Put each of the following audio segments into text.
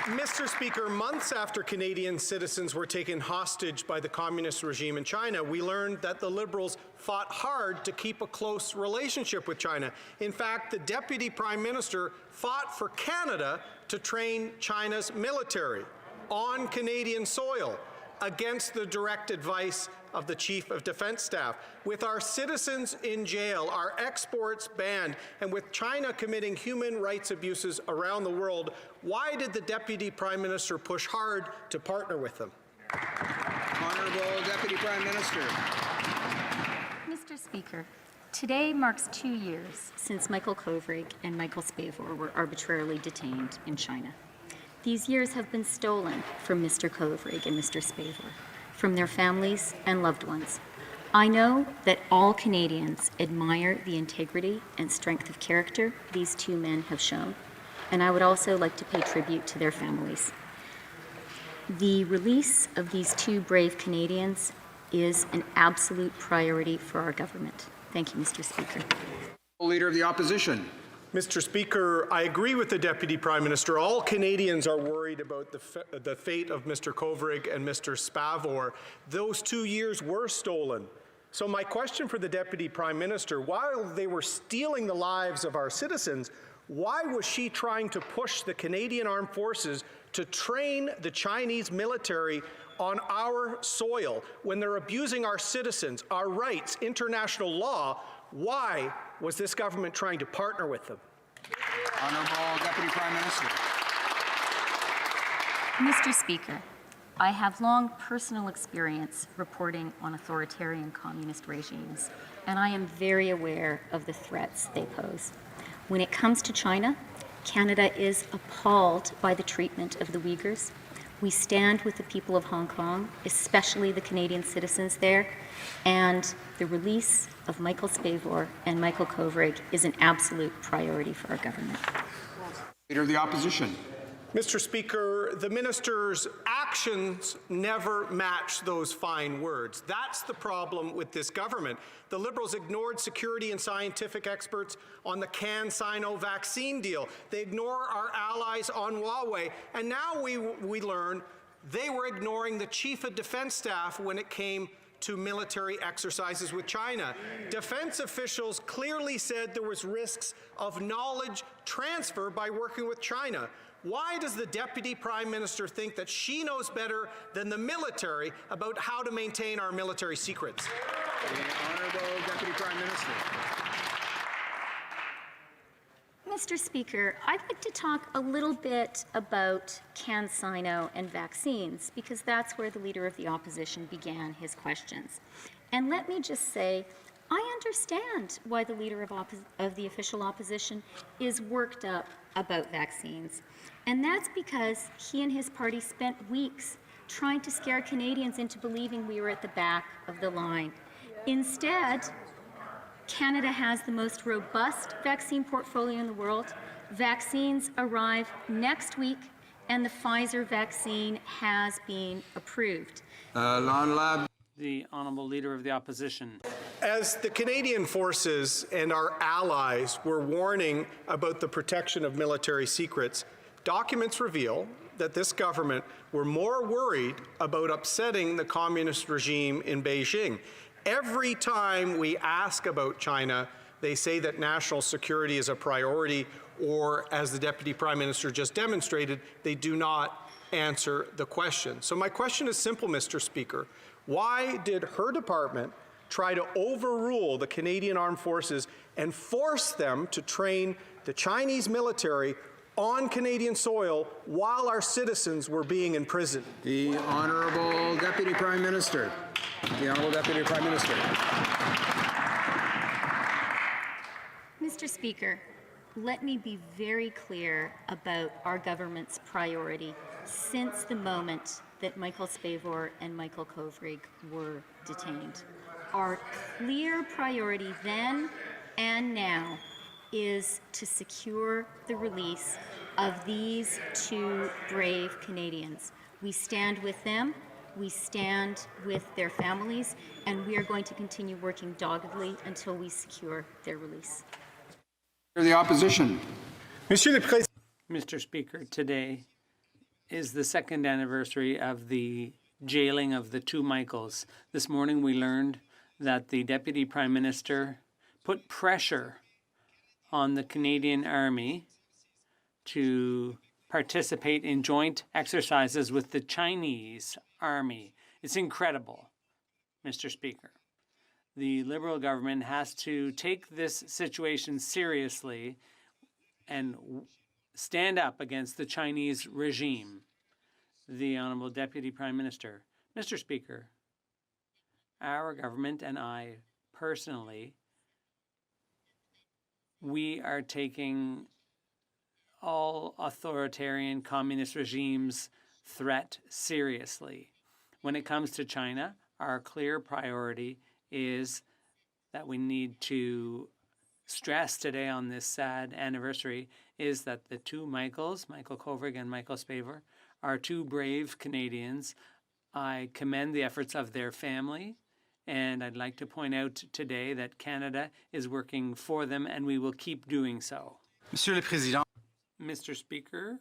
Mr. Speaker, months after Canadian citizens were taken hostage by the communist regime in China, we learned that the Liberals fought hard to keep a close relationship with China. In fact, the Deputy Prime Minister fought for Canada to train China's military on Canadian soil against the direct advice of the Chief of Defence Staff. With our citizens in jail, our exports banned, and with China committing human rights abuses around the world, why did the Deputy Prime Minister push hard to partner with them? Honourable Deputy Prime Minister. Mr. Speaker, today marks 2 years since Michael Kovrig and Michael Spavor were arbitrarily detained in China. These years have been stolen from Mr. Kovrig and Mr. Spavor, from their families and loved ones. I know that all Canadians admire the integrity and strength of character these two men have shown, and I would also like to pay tribute to their families. The release of these two brave Canadians is an absolute priority for our government. Thank you, Mr. Speaker. Leader of the Opposition. Mr. Speaker, I agree with the Deputy Prime Minister. All Canadians are worried about the fate of Mr. Kovrig and Mr. Spavor. Those 2 years were stolen. So my question for the Deputy Prime Minister, while they were stealing the lives of our citizens, why was she trying to push the Canadian Armed Forces to train the Chinese military on our soil when they're abusing our citizens, our rights, international law? Why was this government trying to partner with them? Honourable Deputy Prime Minister. Mr. Speaker, I have long personal experience reporting on authoritarian communist regimes, and I am very aware of the threats they pose. When it comes to China, Canada is appalled by the treatment of the Uyghurs. We stand with the people of Hong Kong, especially the Canadian citizens there, and the release of Michael Spavor and Michael Kovrig is an absolute priority for our government. Leader of the Opposition. Mr. Speaker, the minister's actions never match those fine words. That's the problem with this government. The Liberals ignored security and scientific experts on the can-sino vaccine deal. They ignore our allies on Huawei. And now we learn they were ignoring the Chief of Defence Staff when it came to military exercises with China. Defense officials clearly said there was risks of knowledge transfer by working with China. Why does the Deputy Prime Minister think that she knows better than the military about how to maintain our military secrets? The Honourable Deputy Prime Minister. Mr. Speaker, I'd like to talk a little bit about can-sino and vaccines, because that's where the Leader of the Opposition began his questions. And let me just say, I understand why the Leader of the official opposition is worked up about vaccines. And that's because he and his party spent weeks trying to scare Canadians into believing we were at the back of the line. Instead, Canada has the most robust vaccine portfolio in the world. Vaccines arrive next week, and the Pfizer vaccine has been approved. The Honourable Leader of the Opposition. As the Canadian forces and our allies were warning about the protection of military secrets, documents reveal that this government were more worried about upsetting the communist regime in Beijing. Every time we ask about China, they say that national security is a priority, or as the Deputy Prime Minister just demonstrated, they do not answer the question. So my question is simple, Mr. Speaker. Why did her department try to overrule the Canadian Armed Forces and force them to train the Chinese military on Canadian soil while our citizens were being imprisoned? The Honourable Deputy Prime Minister. The Honourable Deputy Prime Minister. Mr. Speaker, let me be very clear about our government's priority since the moment that Michael Spavor and Michael Kovrig were detained. Our clear priority then and now is to secure the release of these two brave Canadians. We stand with them, we stand with their families, and we are going to continue working doggedly until we secure their release. The Opposition. Mr. Speaker, today is the second anniversary of the jailing of the two Michaels. This morning we learned that the Deputy Prime Minister put pressure on the Canadian Army to participate in joint exercises with the Chinese Army. It's incredible, Mr. Speaker. The Liberal government has to take this situation seriously and stand up against the Chinese regime. The Honourable Deputy Prime Minister. Mr. Speaker, our government and I personally, we are taking all authoritarian communist regimes' threat seriously. When it comes to China, our clear priority is that we need to stress today on this sad anniversary is that the two Michaels, Michael Kovrig and Michael Spavor, are two brave Canadians. I commend the efforts of their family, and I'd like to point out today that Canada is working for them, and we will keep doing so. Monsieur le Président. Mr. Speaker,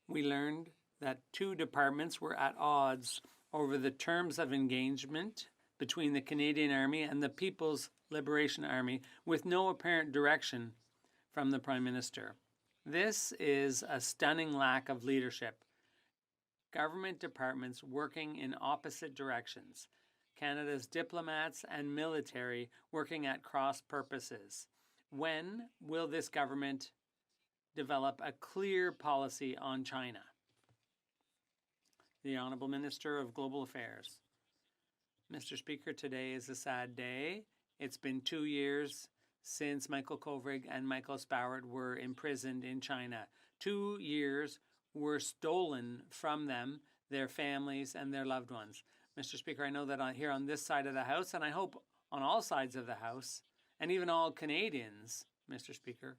we learned that two departments were at odds over the terms of engagement between the Canadian Army and the People's Liberation Army with no apparent direction from the Prime Minister. This is a stunning lack of leadership. Government departments working in opposite directions. Canada's diplomats and military working at cross purposes. When will this government develop a clear policy on China? The Honourable Minister of Global Affairs. Mr. Speaker, today is a sad day. It's been 2 years since Michael Kovrig and Michael Spavor were imprisoned in China. 2 years were stolen from them, their families, and their loved ones. Mr. Speaker, I know that here on this side of the House, and I hope on all sides of the House, and even all Canadians, Mr. Speaker,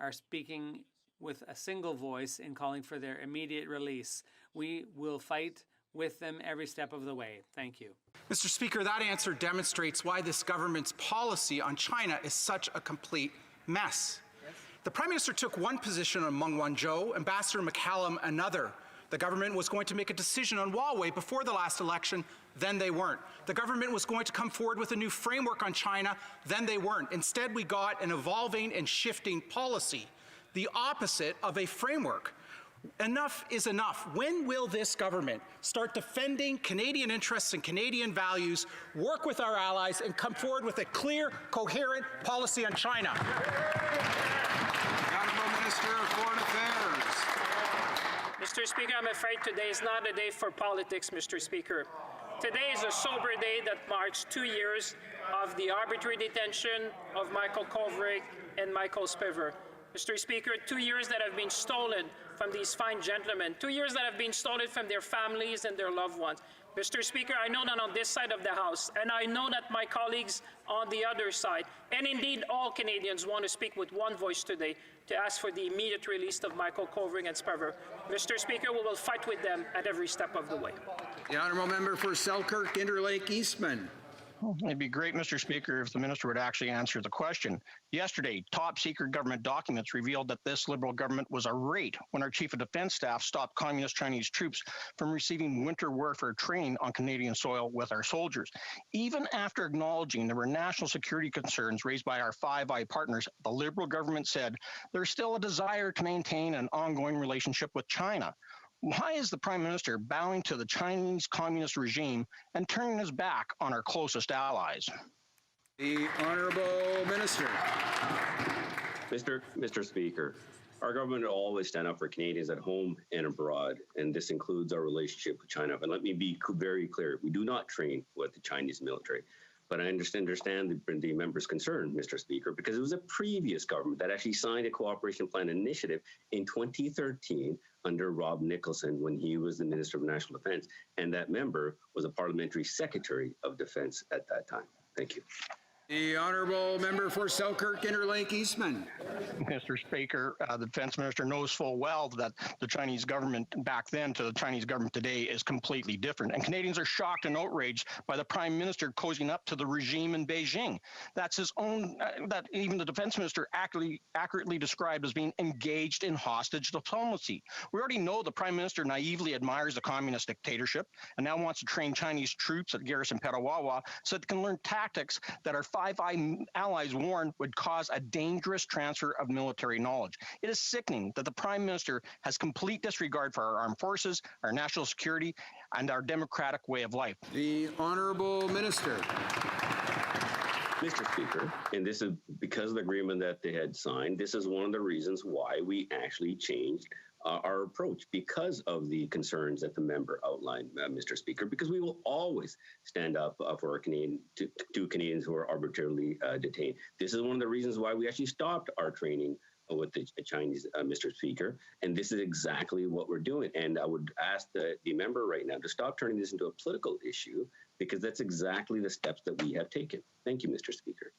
are speaking with a single voice in calling for their immediate release. We will fight with them every step of the way. Thank you. Mr. Speaker, that answer demonstrates why this government's policy on China is such a complete mess. Yes. The Prime Minister took one position on Meng Wanzhou, Ambassador McCallum another. The government was going to make a decision on Huawei before the last election, then they weren't. The government was going to come forward with a new framework on China, then they weren't. Instead, we got an evolving and shifting policy, the opposite of a framework. Enough is enough. When will this government start defending Canadian interests and Canadian values, work with our allies, and come forward with a clear, coherent policy on China? Honourable Minister of Foreign Affairs. Mr. Speaker, I'm afraid today is not a day for politics, Mr. Speaker. Today is a sober day that marks 2 years of the arbitrary detention of Michael Kovrig and Michael Spavor. Mr. Speaker, 2 years that have been stolen from these fine gentlemen, 2 years that have been stolen from their families and their loved ones. Mr. Speaker, I know that on this side of the House, and I know that my colleagues on the other side, and indeed all Canadians want to speak with one voice today to ask for the immediate release of Michael Kovrig and Spavor. Mr. Speaker, we will fight with them at every step of the way. The Honourable Member for Selkirk, Interlake Eastman. It'd be great, Mr. Speaker, if the minister would actually answer the question. Yesterday, top secret government documents revealed that this Liberal government was irate when our Chief of Defence Staff stopped Communist Chinese troops from receiving winter warfare training on Canadian soil with our soldiers. Even after acknowledging there were national security concerns raised by our Five Eye partners, the Liberal government said there's still a desire to maintain an ongoing relationship with China. Why is the Prime Minister bowing to the Chinese communist regime and turning his back on our closest allies? The Honourable Minister. Mr. Speaker, our government will always stand up for Canadians at home and abroad, and this includes our relationship with China. But let me be very clear, we do not train with the Chinese military. But I understand the member's concern, Mr. Speaker, because it was a previous government that actually signed a cooperation plan initiative in 2013 under Rob Nicholson when he was the Minister of National Defence, and that member was a Parliamentary Secretary of Defence at that time. Thank you. The Honourable Member for Selkirk, Interlake Eastman. Mr. Speaker, the defense minister knows full well that the Chinese government back then to the Chinese government today is completely different. And Canadians are shocked and outraged by the prime minister cozying up to the regime in Beijing. That's his own, that even the defense minister accurately described as being engaged in hostage diplomacy. We already know the prime minister naively admires the communist dictatorship and now wants to train Chinese troops at Garrison Petawawa so that they can learn tactics that our Five Eyes allies warned would cause a dangerous transfer of military knowledge. It is sickening that the Prime Minister has complete disregard for our armed forces, our national security, and our democratic way of life. The Honourable Minister. Mr. Speaker, and this is because of the agreement that they had signed, this is one of the reasons why we actually changed our approach, because of the concerns that the member outlined, Mr. Speaker, because we will always stand up for our to Canadians who are arbitrarily detained. This is one of the reasons why we actually stopped our training with the Chinese, Mr. Speaker, and this is exactly what we're doing. And I would ask the member right now to stop turning this into a political issue, because that's exactly the steps that we have taken. Thank you, Mr. Speaker.